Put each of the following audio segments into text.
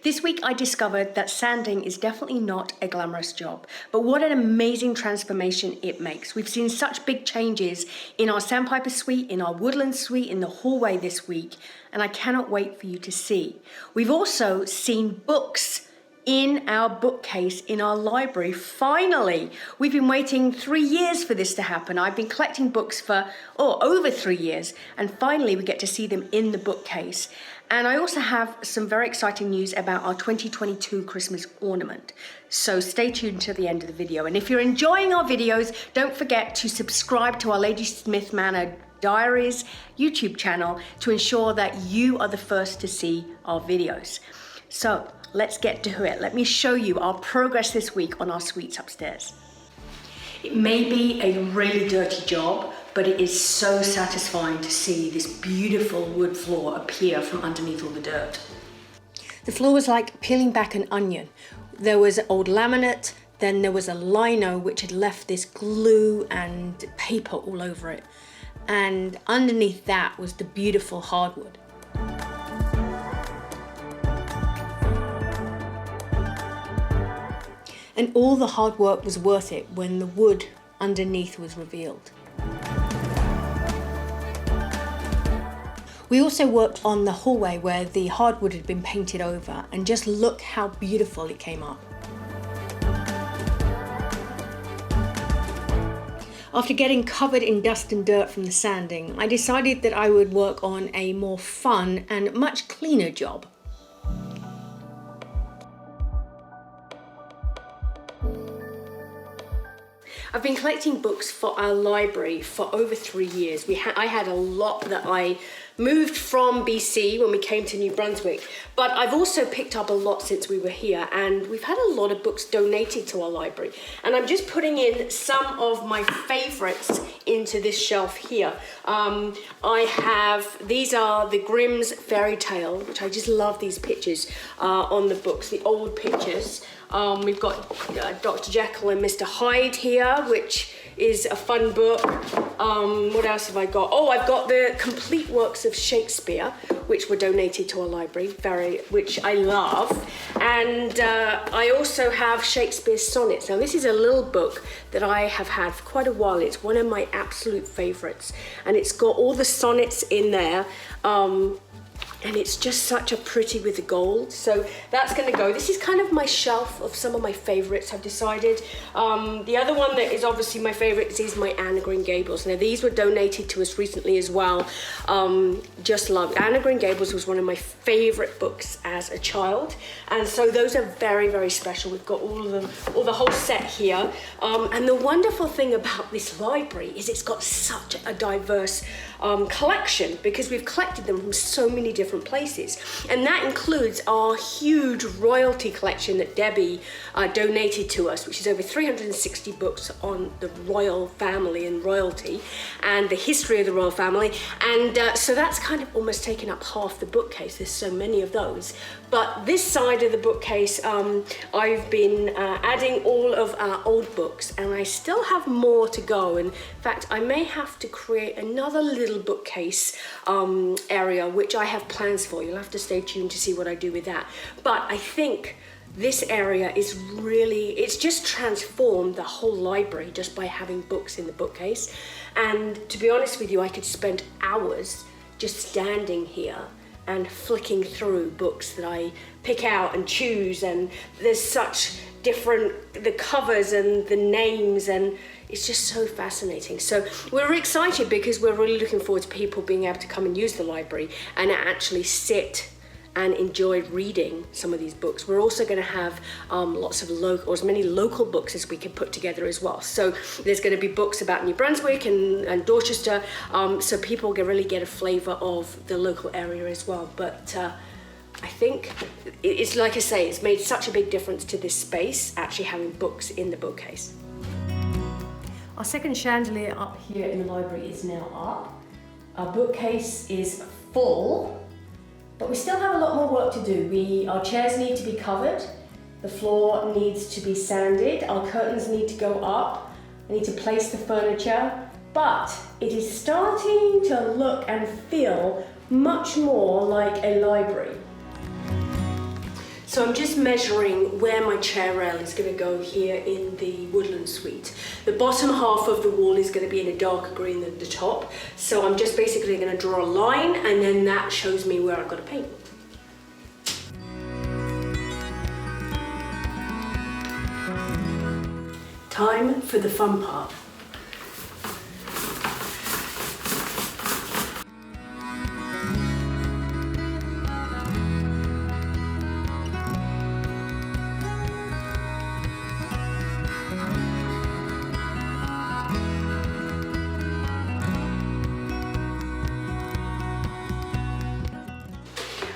This week I discovered that sanding is definitely not a glamorous job, but what an amazing transformation it makes. We've seen such big changes in our Sandpiper Suite, in our Woodland Suite, in the hallway this week, and I cannot wait for you to see. We've also seen books in our bookcase in our library. Finally, we've been waiting 3 years for this to happen. I've been collecting books for over 3 years, and finally we get to see them in the bookcase. And I also have some very exciting news about our 2022 Christmas Ornament. So stay tuned to the end of the video. And if you're enjoying our videos, don't forget to subscribe to our Ladysmith Manor Diaries YouTube channel to ensure that you are the first to see our videos. So let's get to it. Let me show you our progress this week on our suites upstairs. It may be a really dirty job, but it is so satisfying to see this beautiful wood floor appear from underneath all the dirt. The floor was like peeling back an onion. There was old laminate, then there was a lino which had left this glue and paper all over it. And underneath that was the beautiful hardwood. And all the hard work was worth it when the wood underneath was revealed. We also worked on the hallway where the hardwood had been painted over, and just look how beautiful it came up. After getting covered in dust and dirt from the sanding, I decided that I would work on a more fun and much cleaner job. I've been collecting books for our library for over 3 years. I had a lot that I moved from BC when we came to New Brunswick, but I've also picked up a lot since we were here, and we've had a lot of books donated to our library. And I'm just putting in some of my favorites into this shelf here. These are the Grimm's Fairy Tale, which I just love these pictures on the books, the old pictures. We've got Dr. Jekyll and Mr. Hyde here, which is a fun book. What else have I got? Oh, I've got the complete works of Shakespeare, which were donated to our library, which I love. And I also have Shakespeare's sonnets. Now, this is a little book that I have had for quite a while. It's one of my absolute favorites, and it's got all the sonnets in there. And it's just such a pretty with the gold. So that's gonna go. This is kind of my shelf of some of my favorites, I've decided. The other one that is obviously my favorite is my Anne of Green Gables. Now these were donated to us recently as well. Just love. Anne of Green Gables was one of my favorite books as a child. And so those are very, very special. We've got all the whole set here. And the wonderful thing about this library is it's got such a diverse collection, because we've collected them from so many different places, and that includes our huge royalty collection that Debbie donated to us, which is over 360 books on the royal family and royalty and the history of the royal family, and so that's kind of almost taken up half the bookcase. There's so many of those. But this side of the bookcase, I've been adding all of our old books, and I still have more to go. In fact, I may have to create another little bookcase area, which I have plans for. You'll have to stay tuned to see what I do with that. But I think this area is really, it's just transformed the whole library just by having books in the bookcase. And to be honest with you, I could spend hours just standing here and flicking through books that I pick out and choose, and there's such different, the covers and the names, and it's just so fascinating. So we're excited because we're really looking forward to people being able to come and use the library and actually sit and enjoy reading some of these books. We're also going to have lots of local, or as many local books as we can put together as well. So there's going to be books about New Brunswick and Dorchester, so people can really get a flavour of the local area as well. But I think it's, like I say, it's made such a big difference to this space, actually having books in the bookcase. Our second chandelier up here in the library is now up. Our bookcase is full, but we still have a lot more work to do. Our chairs need to be covered, the floor needs to be sanded, our curtains need to go up, I need to place the furniture, but it is starting to look and feel much more like a library. So I'm just measuring where my chair rail is going to go here in the Woodland Suite. The bottom half of the wall is going to be in a darker green than the top. So I'm just basically going to draw a line, and then that shows me where I've got to paint. Time for the fun part.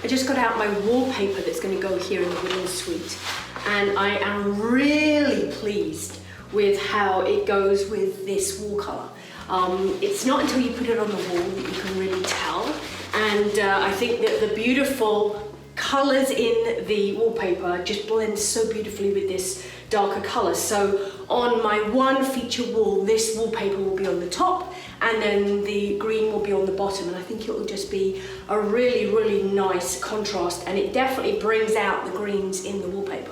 I just got out my wallpaper that's going to go here in the Woodland Suite, and I am really pleased with how it goes with this wall colour. It's not until you put it on the wall that you can really tell, and I think that the beautiful colours in the wallpaper just blend so beautifully with this darker colour. So on my one feature wall, this wallpaper will be on the top, and then the green will be on the bottom, and I think it will just be a really, really nice contrast, and it definitely brings out the greens in the wallpaper.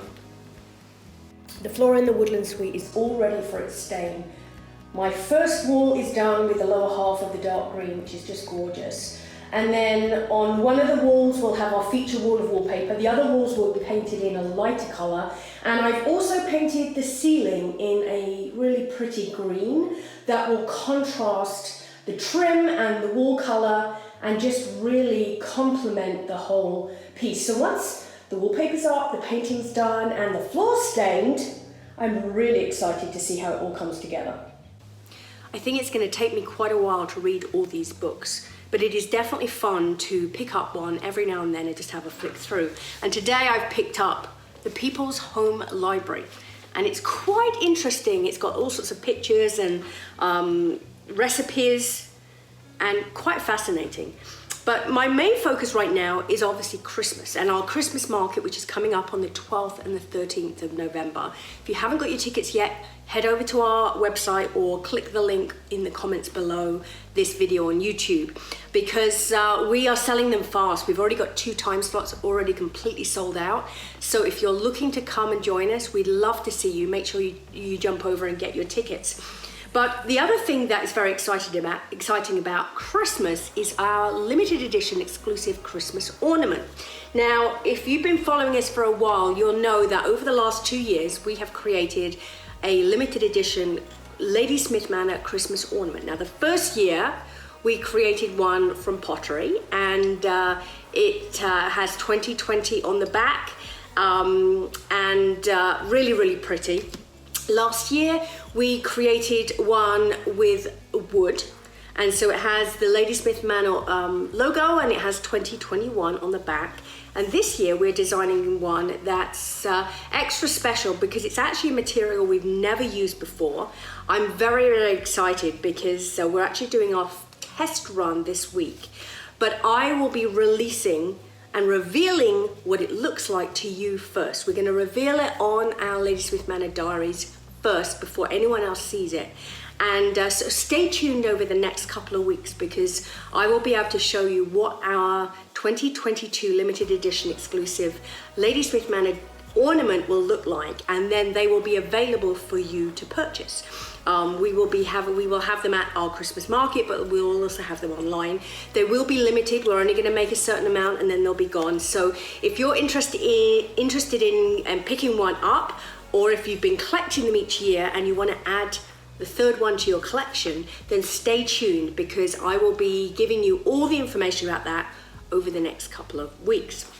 The floor in the Woodland Suite is all ready for its stain. My first wall is done with the lower half of the dark green, which is just gorgeous. And then on one of the walls we'll have our feature wall of wallpaper. The other walls will be painted in a lighter colour. And I've also painted the ceiling in a really pretty green that will contrast the trim and the wall colour and just really complement the whole piece. So once the wallpaper's up, the painting's done, and the floor's stained, I'm really excited to see how it all comes together. I think it's going to take me quite a while to read all these books, but it is definitely fun to pick up one every now and then and just have a flick through. And today I've picked up The People's Home Library, and it's quite interesting. It's got all sorts of pictures and recipes, and quite fascinating. But my main focus right now is obviously Christmas and our Christmas market, which is coming up on the 12th and the 13th of November. If you haven't got your tickets yet, head over to our website or click the link in the comments below this video on YouTube, because we are selling them fast. We've already got 2 time slots already completely sold out. So if you're looking to come and join us, we'd love to see you. Make sure you jump over and get your tickets. But the other thing that is very exciting about Christmas is our limited edition exclusive Christmas ornament. Now, if you've been following us for a while, you'll know that over the last 2 years, we have created a limited edition Ladysmith Manor Christmas ornament. Now, the first year, we created one from pottery, and it has 2020 on the back, and really, really pretty. Last year, we created one with wood, and so it has the Ladysmith Manor logo, and it has 2021 on the back. And this year, we're designing one that's extra special because it's actually a material we've never used before. I'm very, very excited because we're actually doing our test run this week, but I will be releasing and revealing what it looks like to you first. We're going to reveal it on our Ladysmith Manor Diaries first before anyone else sees it. And so stay tuned over the next couple of weeks, because I will be able to show you what our 2022 limited edition exclusive Ladysmith Manor ornament will look like, and then they will be available for you to purchase. We will have them at our Christmas market, but we will also have them online. They will be limited. We're only going to make a certain amount, and then they'll be gone. So if you're interested in picking one up, or if you've been collecting them each year and you want to add the third one to your collection, then stay tuned, because I will be giving you all the information about that over the next couple of weeks.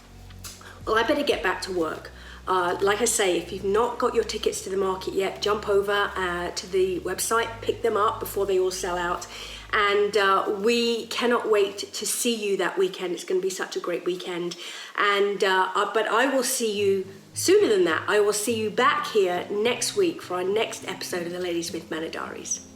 Well, I better get back to work. Like I say, if you've not got your tickets to the market yet, jump over to the website, pick them up before they all sell out. And we cannot wait to see you that weekend. It's going to be such a great weekend. And but I will see you sooner than that. I will see you back here next week for our next episode of the Ladysmith Manor Diaries.